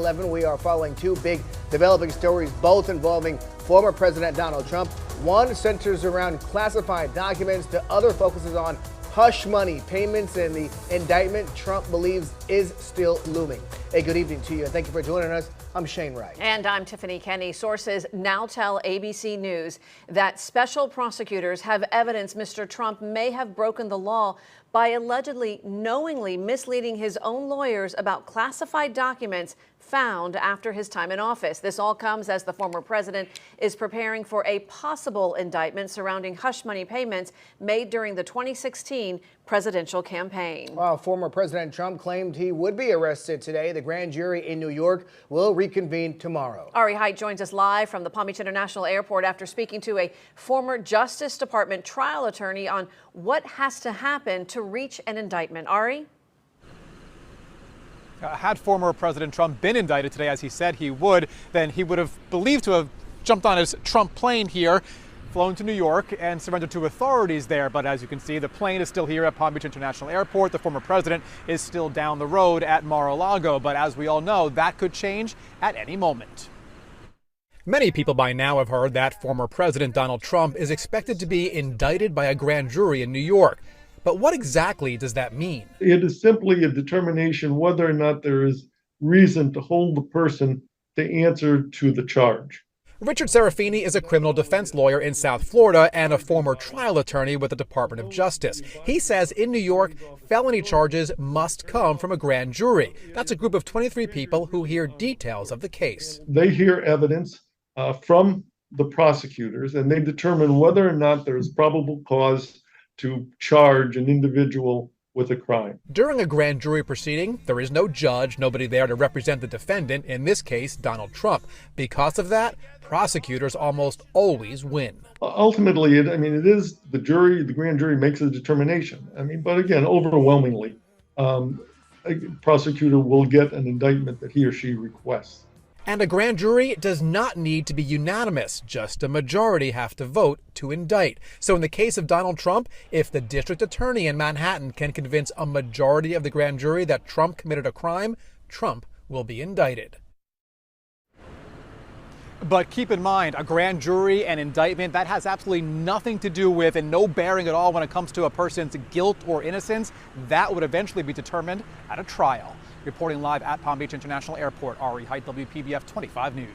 11, we are following two big developing stories, both involving former President Donald Trump. One centers around classified documents, the other focuses on hush money payments, and the indictment Trump believes is still looming. Hey, good evening to you, and thank you for joining us. I'm Shane Wright. And I'm Tiffany Kenny. Sources now tell ABC News that special prosecutors have evidence Mr. Trump may have broken the law by allegedly knowingly misleading his own lawyers about classified documents found after his time in office. This all comes as the former president is preparing for a possible indictment surrounding hush money payments made during the 2016 presidential campaign. While former President Trump claimed he would be arrested today, the grand jury in New York will reconvene tomorrow. Ari Height joins us live from the Palm Beach International Airport after speaking to a former Justice Department trial attorney on what has to happen to reach an indictment. Ari? Had former President Trump been indicted today, as he said he would, then he would have believed to have jumped on his Trump plane here, flown to New York, and surrendered to authorities there. But as you can see, the plane is still here at Palm Beach International Airport. The former president is still down the road at Mar-a-Lago. But as we all know, that could change at any moment. Many people by now have heard that former President Donald Trump is expected to be indicted by a grand jury in New York. But what exactly does that mean? It is simply a determination whether or not there is reason to hold the person to answer to the charge. Richard Serafini is a criminal defense lawyer in South Florida and a former trial attorney with the Department of Justice. He says in New York, felony charges must come from a grand jury. That's a group of 23 people who hear details of the case. They hear evidence from the prosecutors, and they determine whether or not there is probable cause to charge an individual with a crime. During a grand jury proceeding, there is no judge, nobody there to represent the defendant, in this case, Donald Trump. Because of that, prosecutors almost always win. Ultimately, it is the jury, the grand jury makes a determination. But again, overwhelmingly, a prosecutor will get an indictment that he or she requests. And a grand jury does not need to be unanimous. Just a majority have to vote to indict. So in the case of Donald Trump, if the district attorney in Manhattan can convince a majority of the grand jury that Trump committed a crime, Trump will be indicted. But keep in mind, a grand jury and indictment, that has absolutely nothing to do with and no bearing at all when it comes to a person's guilt or innocence. That would eventually be determined at a trial. Reporting live at Palm Beach International Airport, Ari Height, WPBF 25 News.